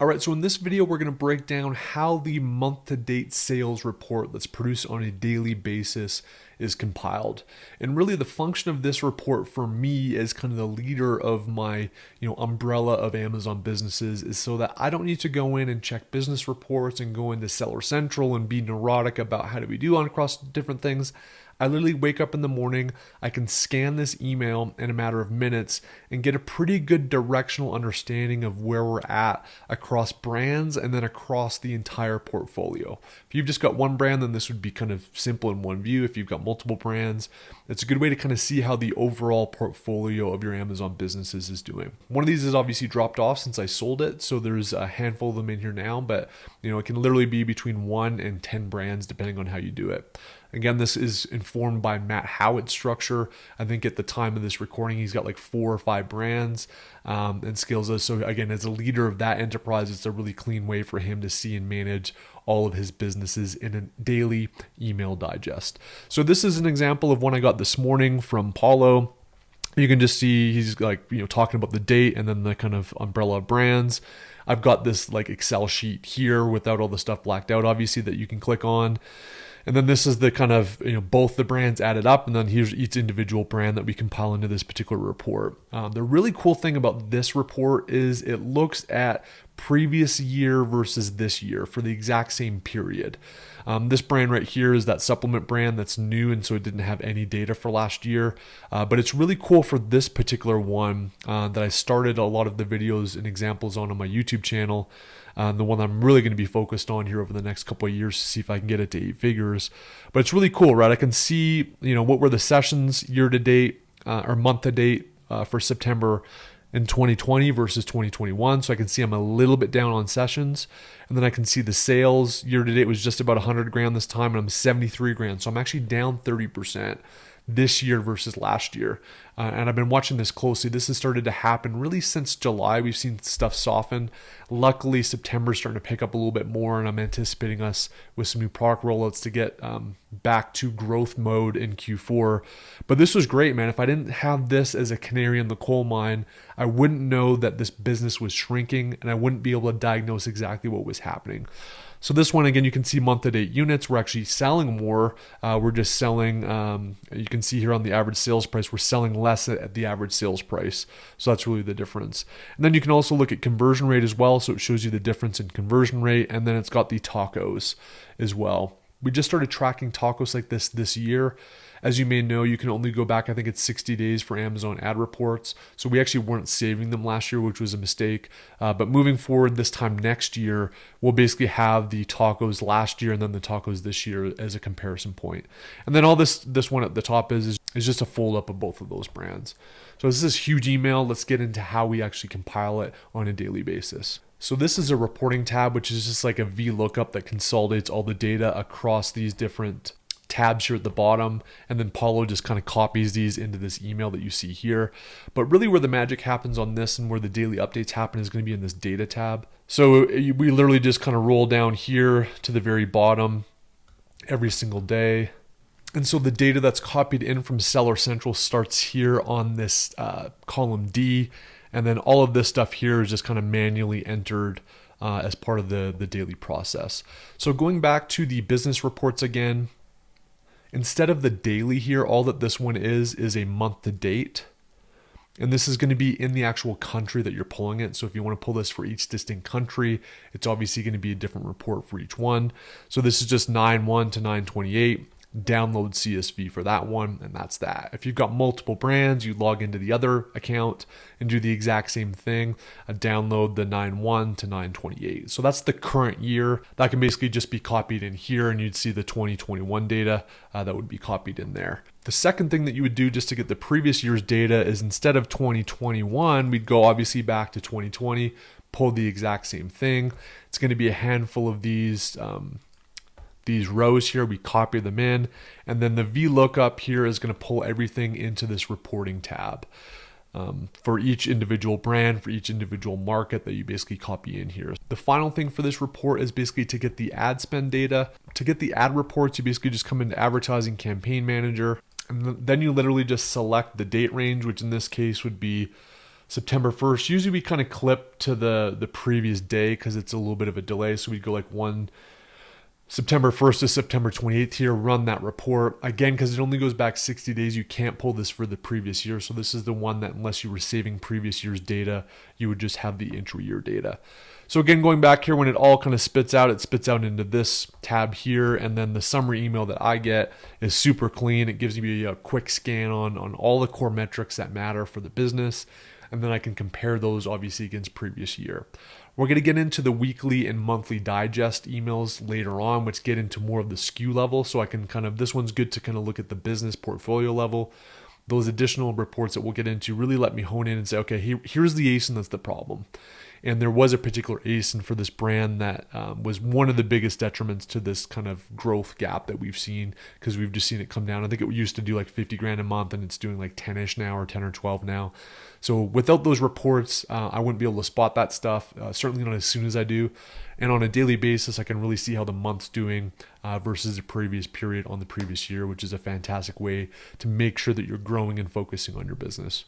All right, so in this video, we're going to break down how the month-to-date sales report that's produced on a daily basis is compiled. And really the function of this report for me as kind of the leader of my, umbrella of Amazon businesses is so that I don't need to go in and check business reports and go into Seller Central and be neurotic about how do we do on across different things. I literally wake up in the morning, I can scan this email in a matter of minutes and get a pretty good directional understanding of where we're at across brands and then across the entire portfolio. If you've just got one brand, then this would be kind of simple in one view. If you've got multiple brands, it's a good way to kind of see how the overall portfolio of your Amazon businesses is doing. One of these is obviously dropped off since I sold it, so there's a handful of them in here now, but it can literally be between 1 and 10 brands depending on how you do it. Again, this is informed by Matt Howitt's structure. I think at the time of this recording, he's got like 4 or 5 brands and scales those. So again, as a leader of that enterprise, it's a really clean way for him to see and manage all of his businesses in a daily email digest. So this is an example of one I got this morning from Paulo. You can just see he's like, talking about the date and then the kind of umbrella of brands. I've got this like Excel sheet here without all the stuff blacked out, obviously, that you can click on. And then this is the kind of, both the brands added up, and then here's each individual brand that we compile into this particular report. The really cool thing about this report is it looks at previous year versus this year for the exact same period. This brand right here is that supplement brand that's new, and so it didn't have any data for last year. But it's really cool for this particular one that I started a lot of the videos and examples on my YouTube channel. The one I'm really going to be focused on here over the next couple of years to see if I can get it to 8 figures. But it's really cool, right? I can see, what were the sessions year to date or month to date for September in 2020 versus 2021. So I can see I'm a little bit down on sessions. And then I can see the sales year to date was just about 100 grand this time, and I'm 73 grand. So I'm actually down 30% this year versus last year. And I've been watching this closely. This has started to happen really since July. We've seen stuff soften. Luckily, September's starting to pick up a little bit more, and I'm anticipating us with some new product rollouts to get back to growth mode in Q4. But this was great, man. If I didn't have this as a canary in the coal mine, I wouldn't know that this business was shrinking, and I wouldn't be able to diagnose exactly what was happening. So this one, again, you can see month-to-date units. We're actually selling more. We're just selling, you can see here on the average sales price, we're selling less at the average sales price. So that's really the difference. And then you can also look at conversion rate as well. So it shows you the difference in conversion rate. And then it's got the tacos as well. We just started tracking tacos like this year. As you may know, you can only go back, I think it's 60 days for Amazon ad reports. So we actually weren't saving them last year, which was a mistake. But moving forward this time next year, we'll basically have the tacos last year and then the tacos this year as a comparison point. And then all this one at the top is just a fold up of both of those brands. So this is a huge email. Let's get into how we actually compile it on a daily basis. So this is a reporting tab, which is just like a VLOOKUP that consolidates all the data across these different tabs here at the bottom, and then Paulo just kind of copies these into this email that you see here. But really where the magic happens on this and where the daily updates happen is going to be in this data tab. So we literally just kind of roll down here to the very bottom every single day. And so the data that's copied in from Seller Central starts here on this column D, and then all of this stuff here is just kind of manually entered as part of the daily process. So going back to the business reports again, instead of the daily here, all that this one is a month to date. And this is going to be in the actual country that you're pulling it. So if you want to pull this for each distinct country, it's obviously going to be a different report for each one. So this is just 9/1 to 9/28. Download CSV for that one, and that's that. If you've got multiple brands, you log into the other account and do the exact same thing, download the 9/1 to 9/28. So that's the current year. That can basically just be copied in here, and you'd see the 2021 data that would be copied in there. The second thing that you would do just to get the previous year's data is instead of 2021, we'd go obviously back to 2020, pull the exact same thing. It's going to be a handful of these rows here. We copy them in, and then the VLOOKUP here is going to pull everything into this reporting tab for each individual brand, for each individual market that you basically copy in here. The final thing for this report is basically to get the ad spend data. To get the ad reports, you basically just come into Advertising Campaign Manager, and then you literally just select the date range, which in this case would be September 1st. Usually we kind of clip to the previous day because it's a little bit of a delay. So we'd go like September 1st to September 28th here, run that report. Again, because it only goes back 60 days, you can't pull this for the previous year. So this is the one that unless you were saving previous year's data, you would just have the intra-year data. So again, going back here, when it all kind of spits out, it spits out into this tab here. And then the summary email that I get is super clean. It gives me a quick scan on all the core metrics that matter for the business. And then I can compare those obviously against previous year. We're going to get into the weekly and monthly digest emails later on, which get into more of the SKU level. So I can this one's good to kind of look at the business portfolio level. Those additional reports that we'll get into really let me hone in and say, okay, here's the ASIN that's the problem. And there was a particular ASIN for this brand that was one of the biggest detriments to this kind of growth gap that we've seen, because we've just seen it come down. I think it used to do like 50 grand a month and it's doing like 10-ish now, or 10 or 12 now. So without those reports, I wouldn't be able to spot that stuff, certainly not as soon as I do. And on a daily basis, I can really see how the month's doing versus the previous period on the previous year, which is a fantastic way to make sure that you're growing and focusing on your business.